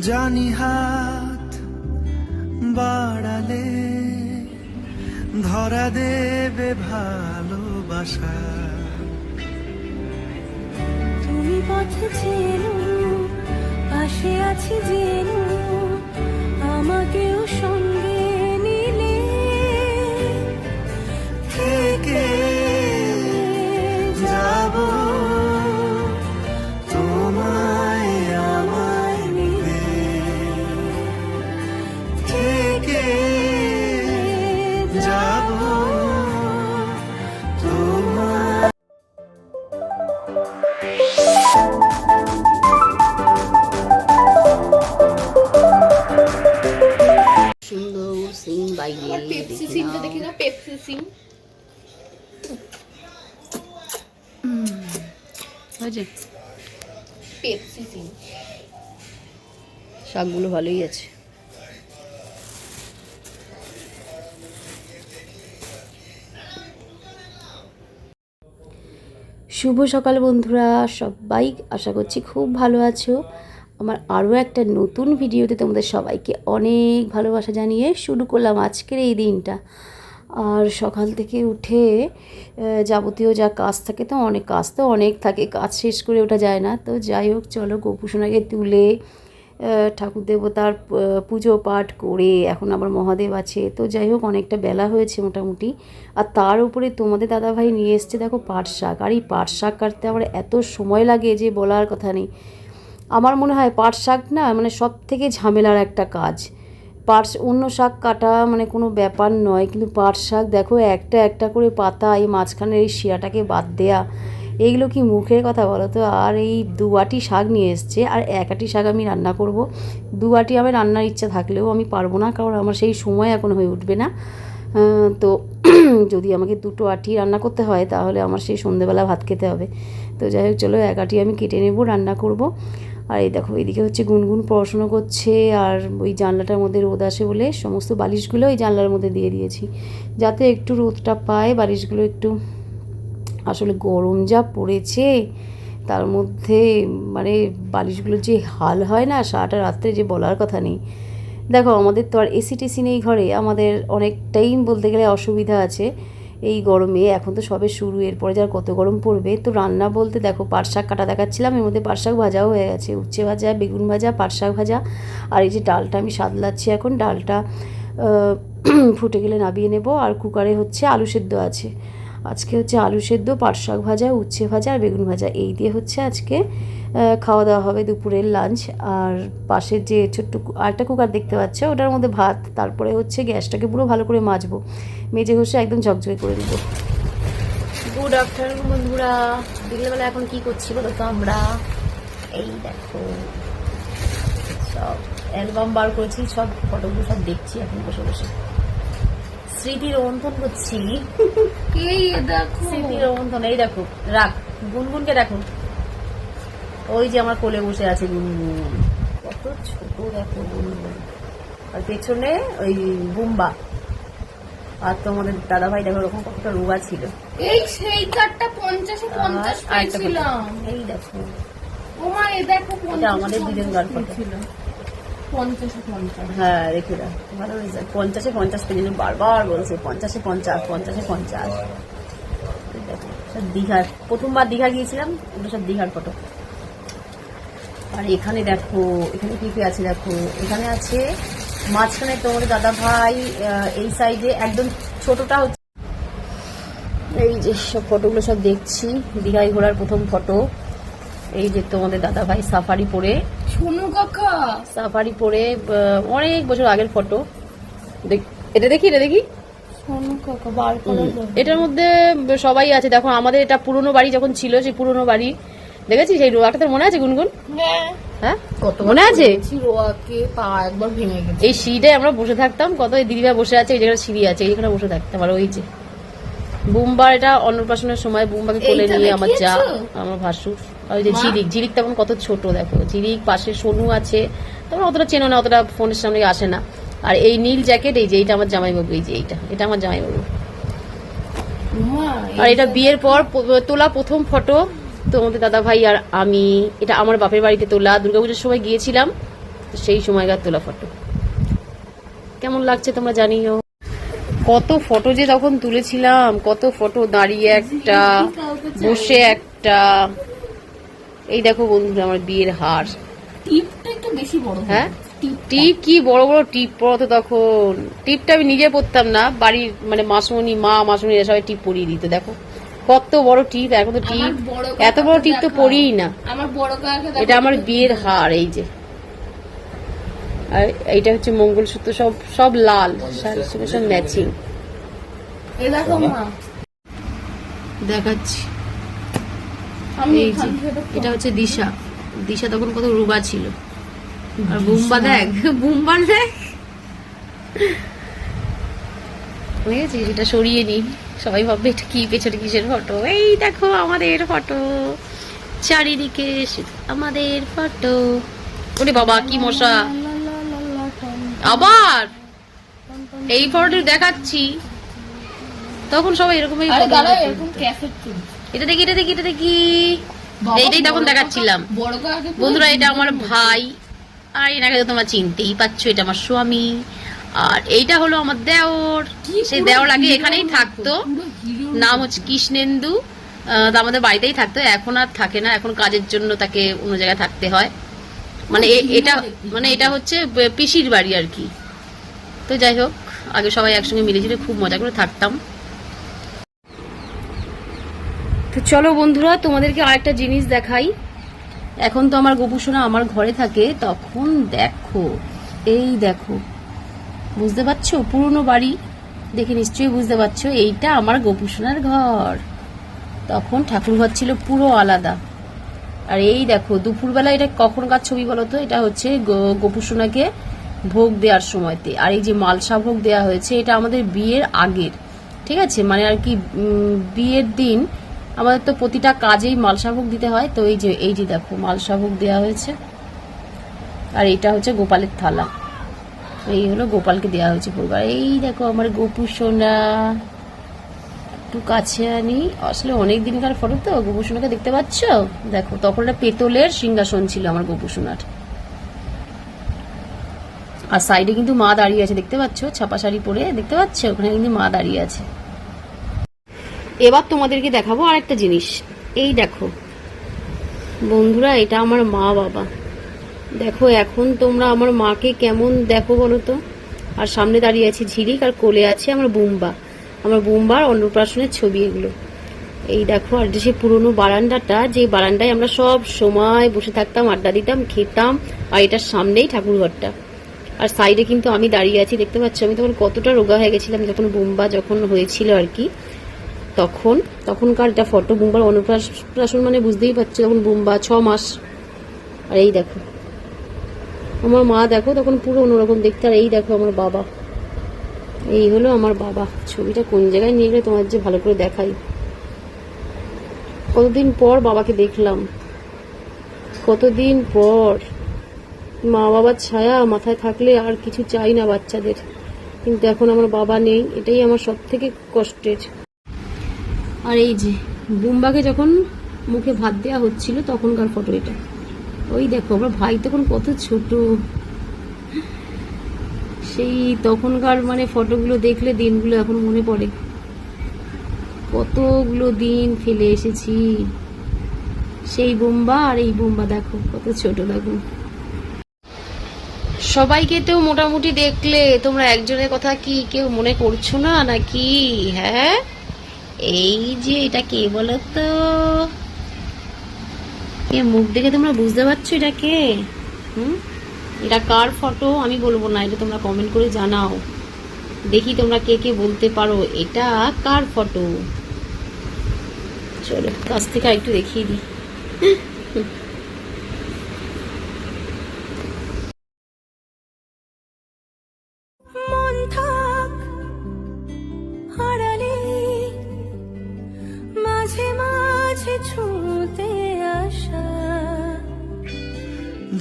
জানি হাত বাড়ালে ধরা দেবে ভালোবাসা। তুমি পথে চেনো, পাশে আছি জেনো, আমাকেও সঙ্গে নিলে থেকে যাব তোমায় আমায় মিলে, থেকে যাব তোমায়। সুন্দর সিন বাইরে পেপসি সিনটা দেখি না, পেপসি সিন হয়েছে। পেপসি সিন শাকগুলো ভালোই আছে। শুভ সকাল বন্ধুরা, সবাই আশা করছি খুব ভালো আছো। আমার আরও একটা নতুন ভিডিওতে তোমাদের সবাইকে অনেক ভালোবাসা জানিয়ে শুরু করলাম আজকের এই দিনটা। আর সকাল থেকে উঠে যাবতীয় যা কাজ থাকে, তো অনেক থাকে, কাজ শেষ করে ওঠা যায় না। তো যাই হোক, চলো গোপুসোনাকে তুলে ঠাকুর দেবতার পুজো পাঠ করে, এখন আবার মহাদেব আছে, তো যাই হোক অনেকটা বেলা হয়েছে মোটামুটি। আর তার উপরে তোমাদের দাদাভাই নিয়ে এসছে দেখো পাট শাক। আর এই পাট শাক কাটতে আমার এত সময় লাগে যে বলার কথা নেই। আমার মনে হয় পাট শাক না মানে সব থেকে ঝামেলার একটা কাজ। অন্য শাক কাটা মানে কোনো ব্যাপার নয়, কিন্তু পাট শাক দেখো একটা একটা করে পাতা, এই মাঝখানের এই শিরাটাকে বাদ দেয়া, এইগুলো কি মুখের কথা বলো তো। আর এই 2 আটি শাক নিয়ে এসছে, আর 1 আটি শাক আমি রান্না করব। 2 আটি আমার রান্নার ইচ্ছা থাকলেও আমি পারবো না, কারণ আমার সেই সময় এখন হয়ে উঠবে না। তো যদি আমাকে 2 আটি রান্না করতে হয়, তাহলে আমার সেই সন্ধেবেলা ভাত খেতে হবে। তো যাই হোক, চলো 1 আটি আমি কেটে নেব, রান্না করব। আর এই দেখো, এদিকে হচ্ছে গুনগুন পড়াশুনো করছে, আর ওই জানলাটার মধ্যে রোদ আসে বলে সমস্ত বালিশগুলো ওই জানলার মধ্যে দিয়ে দিয়েছি, যাতে একটু রোদটা পায় বালিশগুলো একটু। আসলে গরম যা পড়েছে, তার মধ্যে মানে বালিশগুলো যে হাল হয় না সারাটা রাত্রে, যে বলার কথা নেই। দেখো আমাদের তো আর এসি টেসি নেই ঘরে, আমাদের অনেকটাই বলতে গেলে অসুবিধা আছে এই গরমে। এখন তো সবে শুরু, এরপরে যার কত গরম পড়বে। তো রান্না বলতে দেখো পাট শাক কাটা দেখাচ্ছিলাম, এর মধ্যে পাট শাক ভাজাও হয়ে গেছে, উচ্ছে ভাজা, বেগুন ভাজা, পাট শাক ভাজা। আর এই যে ডালটা আমি সাদলাচ্ছি এখন, ডালটা ফুটে গেলে নামিয়ে নেব। আর কুকারে হচ্ছে আলু সেদ্ধ আছে, আজকে হচ্ছে আলু সেদ্ধ, পাট শাক ভাজা, উচ্ছে ভাজা আর বেগুন ভাজা, এই দিয়ে হচ্ছে আজকে খাওয়া দাওয়া হবে দুপুরের লাঞ্চ। আর পাশের যে ছোট্ট আরেকটা কুকার দেখতে পাচ্ছ, ওটার মধ্যে ভাত। তারপরে হচ্ছে গ্যাসটাকে পুরো ভালো করে মাজবো, মেজে ঘষে একদম ঝকঝকে করে নেবো। গুড আফটারনুন বন্ধুরা। বিকেলবেলা এখন কি করছি বলো তো আমরা? এই দেখো সব অ্যালবাম বার করেছি, সব ফটোগুলো সব দেখছি এখন বসে বসে, স্মৃতি রোমন্থন করছি। স্মৃতি রোমন্থন। এই দেখো, রাখ গুনগুনকে দেখো, ওই যে আমার কোলে বসে আছে গুনগুন, কত ছোট দেখো গুনগুন। আর পেছনে ওই বুম্বা। আর তোমাদের দাদা ভাই দেখো ওরকম কতটা রোগা ছিল। এই সেই কার্ডটা 50-50 পেয়েছিলাম। এই দেখো, ও মা, এই দেখো এটা আমাদের দুজনকার ফটো ছিল 50-50। হ্যাঁ রেখে দাও, ভালো হয়েছে। 50-50 পেয়ে বারবার বলছে 50-50 50-50। দেখো সব দীঘার, প্রথমবার দীঘা গিয়েছিলাম, ওগুলো সব দীঘার ফটো। আর এখানে দেখো, এখানে কি কি আছে দেখো, এখানে আছে মাঝখানে তোমাদের দাদা ভাই, এই সাইডে একদম ছোটটা হচ্ছে। এই যে সব ফটোগুলো সব দেখছি, দীঘায় ঘোরার প্রথম ফটো। এই যে তোমাদের দাদা ভাই সাফারি পরে, সোনু কাকা সাফারি পরে অনেক বছর আগের ফটো। এটা দেখি সোনু কাকা বার করা যায়। এটার মধ্যে সবাই আছে। দেখো আমাদের এটা পুরনো বাড়ি যখন ছিল, সেই পুরনো বাড়ি দেখেছিস, এই রোয়াটা তোর মনে আছে গুনগুন? হ্যাঁ কত মনে আছে, রোয়াকে পা একবার ভেঙে গেছে। এই সিঁড়িটায় আমরা বসে থাকতাম, কত এই দিদিভাই বসে আছে, এই জায়গায় সিঁড়ি আছে, এইখানে বসে থাকতাম। আর ওই যে বুম্বার, এটা অন্নপ্রাশনের সময় বুম্বাকে কোলে নিয়ে আমার যা, আমার ভাসুর। ওই যে ঝিলিক তখন কত ছোট দেখো, ঝিলিক, পাশে সোনু আছে, তখন অতটা চেনো না, অতটা ফোনের সামনে আসে না। আর এই নীল জ্যাকেট, এই যে এইটা আমার জামাইবাবু, এই যে এটা আমার জামাইবাবু। আর এটা বিয়ের পর তোলা প্রথম ফটো, তোমাদের দাদা ভাই আর আমি। এটা আমার বাপের বাড়িতে তোলা, দুর্গাপুজোর সময় গিয়েছিলাম, তো সেই সময়কার তোলা ফটো। কেমন লাগছে তোমরা জানিও। কত ফটো যে তখন তুলেছিলাম, কত ফটো, দাঁড়িয়ে একটা, বসে একটা। এই দেখো বন্ধুরা আমার বিয়ের হার। টিপটা একটু বেশি বড়। হ্যাঁ, টিপ কি বড় বড় টিপ পরতো তখন। টিপটা আমি নিজে পরতাম না, বাড়ির মানে মাসমণি, মাসমণি সবাই টিপ পরিয়ে দিত। দেখো কত বড় টিপ। এখন তো টিপ, এত বড় টিপ তো পরিই না। আমার বড় কাকা, এটা আমার বিয়ের হার, এই যে। আর এইটা হচ্ছে মঙ্গলসূত্র, সব সব লাল, সব ম্যাচিং। এই দেখো মা, দেখাচ্ছি। আমি এই যে এটা হচ্ছে দিশা। দিশা তখন কত রোগা ছিল। আর বুম্বা দেখ, বুম্বার দেখ। বুঝেছি, এটা সরিয়ে নি, সবাই ভাববে এটা কি, পেছনে কিসের ফটো। এই দেখো আমাদের ফটো, চারিদিকে আমাদের ফটো। ওরে বাবা কি মশা। আবার এই ফটো দেখাচ্ছি, তখন সবাই এরকমই আরে photo দাঁড়া, তুলতো। এরকম ক্যাসেট তুল। এটা দেখি, এটা দেখি, এটা দেখি। এইটাই তখন দেখাচ্ছিলাম। বড় কাকা বন্ধুরা এটা আমার ভাই, আর এনাকে তো তোমরা চিনতেই পারছো, এটা আমার স্বামী। আর এইটা হলো আমার দেওর। সেই দেওর আগে এখানেই থাকতো, নাম হচ্ছে কৃষ্ণেন্দু। তা আমাদের বাড়িতেই থাকতো, এখন আর থাকে না, এখন কাজের জন্য তাকে অন্য জায়গায় থাকতে হয়। মানে এটা হচ্ছে পিসির বাড়ি আর কি। তো যাই হোক, আগে সবাই একসঙ্গে মিলেঝুলে খুব মজা করে থাকতাম। তো চলো বন্ধুরা, তোমাদেরকে আরেকটা জিনিস দেখাই। এখন তো আমার গোপুসোনা আমার ঘরে থাকে, তখন দেখো, এই দেখো, বুঝতে পারছো? পুরনো বাড়ি দেখে নিশ্চয়ই বুঝতে পারছো, এইটা আমার গোপুসোনার ঘর। তখন ঠাকুরঘর ছিল পুরো আলাদা। আর এই দেখো দুপুরবেলা, এটা কখনকার ছবি বলো তো? এটা হচ্ছে গোপুসোনাকে ভোগ দেওয়ার সময়তে। আর এই যে মালসা ভোগ দেওয়া হয়েছে, এটা আমাদের বিয়ের আগের, ঠিক আছে, মানে আর কি বিয়ের দিন আমাদের তো প্রতিটা কাজেই মালসা ভোগ দিতে হয়। তো এই যে দেখো মালসা ভোগ দেওয়া হয়েছে। আর এইটা হচ্ছে গোপালের থালা, এই হলো গোপালকে দেওয়া হয়েছে ভোগ। আর এই দেখো আমার গোপুসোনা, একটু কাছে আনি, আসলে অনেক দিনকার ফটো তো। গোপুসোনাকে দেখতে পাচ্ছ? দেখো তখন একটা পেতলের সিংহাসন ছিল আমার গোপুসোনার। আর সাইডে কিন্তু মা দাঁড়িয়ে আছে, দেখতে পাচ্ছ? ছাপা শাড়ি পরে, দেখতে পাচ্ছ? ওখানে কিন্তু মা দাঁড়িয়ে আছে। এবার তোমাদেরকে দেখাবো আরেকটা জিনিস। এই দেখো বন্ধুরা, এটা আমার মা বাবা। দেখো এখন তোমরা আমার মাকে কেমন দেখো বলো তো? আর সামনে দাঁড়িয়ে আছে ঝিলিক, আর কোলে আছে আমার বুম্বা। আমার বুম্বার অন্নপ্রাশনের ছবি এগুলো। এই দেখো, আর যে পুরোনো বারান্দাটা, যে বারান্দায় আমরা সব সময় বসে থাকতাম, আড্ডা দিতাম, খেতাম। আর এটার সামনেই ঠাকুরঘরটা। আর সাইডে কিন্তু আমি দাঁড়িয়ে আছি, দেখতে পাচ্ছ? আমি তখন কতটা রোগা হয়ে গেছিলাম যখন বুম্বা যখন হয়েছিল আর কি। তখনকার এটা ফটো। বুম্বার অন্নপ্রাশন মানে বুঝতেই পারছো, তখন বুম্বা 6 মাস। আর এই দেখো আমার মা, দেখো তখন পুরো অন্যরকম দেখতে। আর এই দেখো আমার বাবা, এই হলো আমার বাবা। ছবিটা কোন জায়গায় নিয়ে গেলে তোমার যে ভালো করে দেখাই। কতদিন পর বাবাকে দেখলাম, কতদিন পর। মা বাবার ছায়া মাথায় থাকলে আর কিছু চাই না বাচ্চাদের, কিন্তু এখন আমার বাবা নেই, এটাই আমার সব থেকে কষ্টের। আর এই যে বুম্বাকে যখন মুখে ভাত দেওয়া হচ্ছিল তখনকার ফটো এটা। ওই দেখো আমার ভাই তখন কত ছোট। সেই তখনকার মানে ফটোগুলো দেখলে দিনগুলো এখন মনে পড়ে। কতগুলো দিন ফেলে এসেছি। সেই বুম্বা আর এই বুম্বা দেখো কত ছোট। দেখো সবাইকে তো মোটামুটি দেখলে তোমরা একজনের কথা কি কেউ মনে করছো না নাকি? হ্যাঁ, এই যে এটা কে বলো তো? মুখ দেখে তোমরা বুঝতে পারছো এটা কে? এটা কার ফটো আমি বলবো না, এটা তোমরা কমেন্ট করে জানাও। দেখি তোমরা কে কে বলতে পারো এটা কার ফটো। চলো কাছ থেকে একটু দেখিয়ে দিই। মন থাক হারালে মাঝে মাঝে ছুঁতে আসা,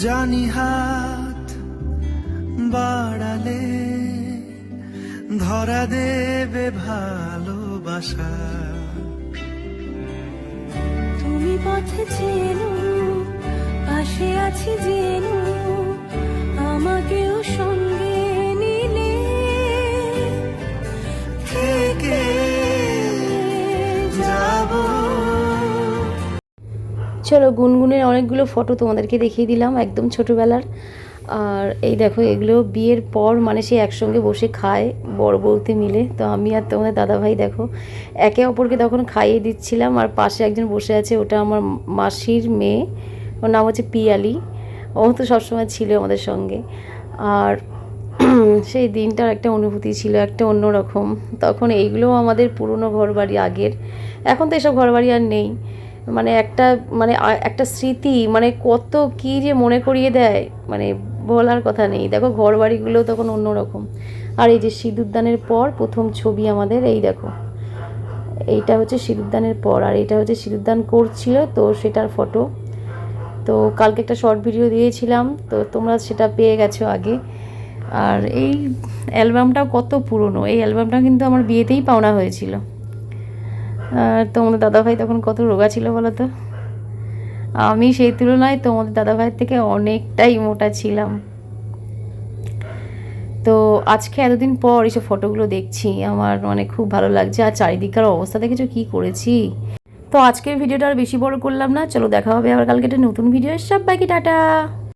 জানি হাত বাড়ালে ধরা দেবে ভালোবাসা। তুমি পথে চেনো, পাশে আছি জেনো, আমাকেও সঙ্গে নিলে থেকে যাব। চলো গুনগুনের অনেকগুলো ফটো তোমাদেরকে দেখিয়ে দিলাম একদম ছোটোবেলার। আর এই দেখো এগুলো বিয়ের পর মানে সে একসঙ্গে বসে খায় বড় বউতে মিলে। তো আমি আর তোমাদের দাদাভাই দেখো একে অপরকে তখন খাইয়ে দিচ্ছিলাম, আর পাশে একজন বসে আছে, ওটা আমার মাসির মেয়ে, ওর নাম হচ্ছে পিয়ালি। ও তো সবসময় ছিল আমাদের সঙ্গে। আর সেই দিনটার একটা অনুভূতি ছিল একটা অন্যরকম। তখন এইগুলোও আমাদের পুরনো ঘরবাড়ি আগের, এখন তো এসব ঘরবাড়ি আর নেই। মানে একটা স্মৃতি, মানে কত কী যে মনে করিয়ে দেয়, মানে বলার কথা নেই। দেখো ঘরবাড়িগুলো তখন অন্যরকম। আর এই যে সিঁদুরদানের পর প্রথম ছবি আমাদের, এই দেখো এইটা হচ্ছে সিঁদুরদানের পর, আর এটা হচ্ছে সিঁদুরদান করছিল তো সেটার ফটো। তো কালকে একটা শর্ট ভিডিও দিয়েছিলাম, তো তোমরা সেটা পেয়ে গেছো আগে। আর এই অ্যালবামটাও কত পুরনো, এই অ্যালবামটা কিন্তু আমার বিয়েতেই পাওনা হয়েছিল। আর তোমাদের দাদাভাই তখন কত রোগা ছিল বলো তো, আমি সেই তুলনায় তোমাদের দাদাভাইয়ের থেকে অনেকটাই মোটা ছিলাম। তো আজকে এতদিন পর এইসব ফটোগুলো দেখছি, আমার মানে খুব ভালো লাগছে। আর চারিদিককার অবস্থা দেখেছো কী করেছি। তো আজকের ভিডিওটা আর বেশি বড় করলাম না, চলো দেখা হবে আবার কালকে একটা নতুন ভিডিও। সবাইকে টাটা।